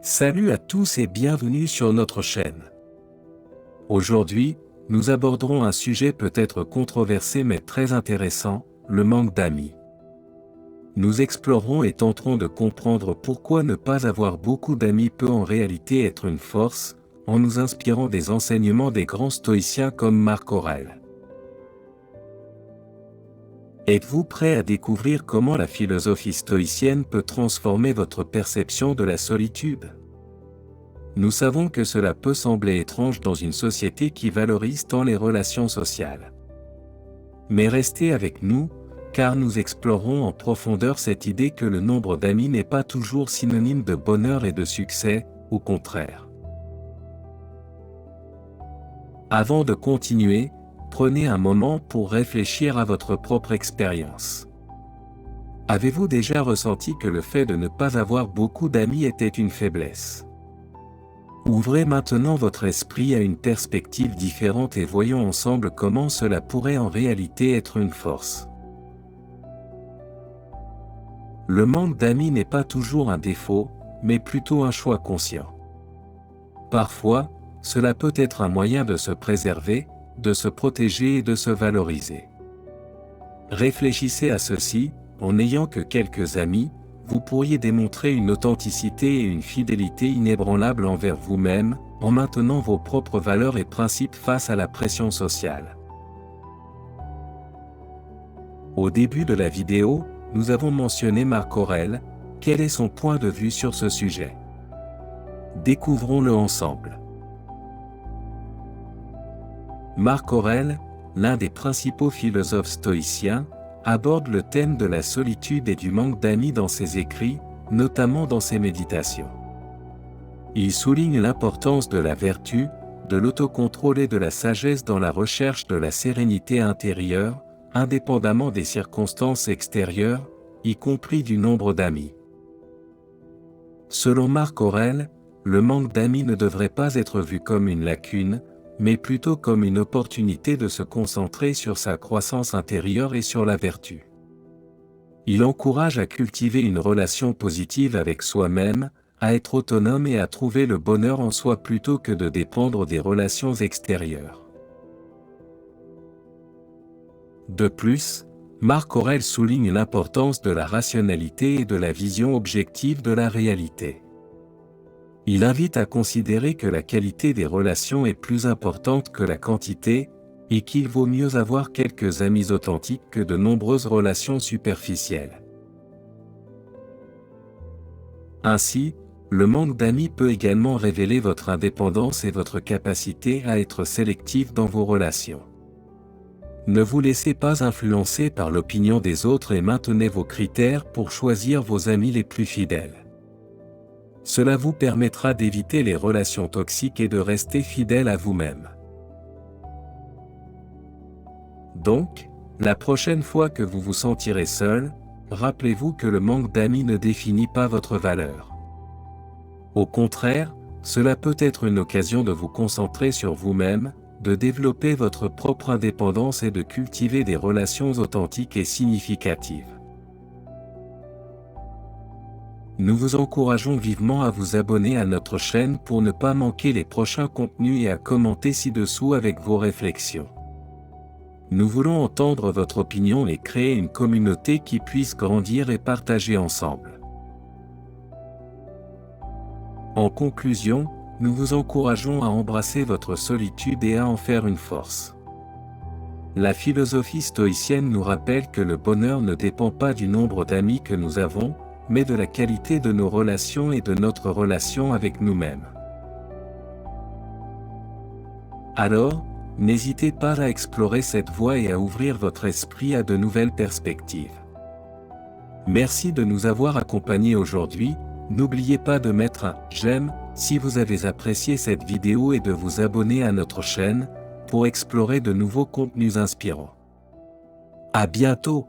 Salut à tous et bienvenue sur notre chaîne. Aujourd'hui, nous aborderons un sujet peut-être controversé mais très intéressant, le manque d'amis. Nous explorerons et tenterons de comprendre pourquoi ne pas avoir beaucoup d'amis peut en réalité être une force, en nous inspirant des enseignements des grands stoïciens comme Marc Aurèle. Êtes-vous prêt à découvrir comment la philosophie stoïcienne peut transformer votre perception de la solitude ? Nous savons que cela peut sembler étrange dans une société qui valorise tant les relations sociales. Mais restez avec nous, car nous explorerons en profondeur cette idée que le nombre d'amis n'est pas toujours synonyme de bonheur et de succès, au contraire. Avant de continuer, prenez un moment pour réfléchir à votre propre expérience. Avez-vous déjà ressenti que le fait de ne pas avoir beaucoup d'amis était une faiblesse ? Ouvrez maintenant votre esprit à une perspective différente et voyons ensemble comment cela pourrait en réalité être une force. Le manque d'amis n'est pas toujours un défaut, mais plutôt un choix conscient. Parfois, cela peut être un moyen de se préserver, de se protéger et de se valoriser. Réfléchissez à ceci, en n'ayant que quelques amis, vous pourriez démontrer une authenticité et une fidélité inébranlables envers vous-même, en maintenant vos propres valeurs et principes face à la pression sociale. Au début de la vidéo, nous avons mentionné Marc Aurèle. Quel est son point de vue sur ce sujet? Découvrons-le ensemble. Marc Aurèle, l'un des principaux philosophes stoïciens, aborde le thème de la solitude et du manque d'amis dans ses écrits, notamment dans ses méditations. Il souligne l'importance de la vertu, de l'autocontrôle et de la sagesse dans la recherche de la sérénité intérieure, indépendamment des circonstances extérieures, y compris du nombre d'amis. Selon Marc Aurèle, le manque d'amis ne devrait pas être vu comme une lacune, mais plutôt comme une opportunité de se concentrer sur sa croissance intérieure et sur la vertu. Il encourage à cultiver une relation positive avec soi-même, à être autonome et à trouver le bonheur en soi plutôt que de dépendre des relations extérieures. De plus, Marc Aurèle souligne l'importance de la rationalité et de la vision objective de la réalité. Il invite à considérer que la qualité des relations est plus importante que la quantité, et qu'il vaut mieux avoir quelques amis authentiques que de nombreuses relations superficielles. Ainsi, le manque d'amis peut également révéler votre indépendance et votre capacité à être sélectif dans vos relations. Ne vous laissez pas influencer par l'opinion des autres et maintenez vos critères pour choisir vos amis les plus fidèles. Cela vous permettra d'éviter les relations toxiques et de rester fidèle à vous-même. Donc, la prochaine fois que vous vous sentirez seul, rappelez-vous que le manque d'amis ne définit pas votre valeur. Au contraire, cela peut être une occasion de vous concentrer sur vous-même, de développer votre propre indépendance et de cultiver des relations authentiques et significatives. Nous vous encourageons vivement à vous abonner à notre chaîne pour ne pas manquer les prochains contenus et à commenter ci-dessous avec vos réflexions. Nous voulons entendre votre opinion et créer une communauté qui puisse grandir et partager ensemble. En conclusion, nous vous encourageons à embrasser votre solitude et à en faire une force. La philosophie stoïcienne nous rappelle que le bonheur ne dépend pas du nombre d'amis que nous avons, mais de la qualité de nos relations et de notre relation avec nous-mêmes. Alors, n'hésitez pas à explorer cette voie et à ouvrir votre esprit à de nouvelles perspectives. Merci de nous avoir accompagnés aujourd'hui. N'oubliez pas de mettre un « j'aime » si vous avez apprécié cette vidéo et de vous abonner à notre chaîne pour explorer de nouveaux contenus inspirants. À bientôt!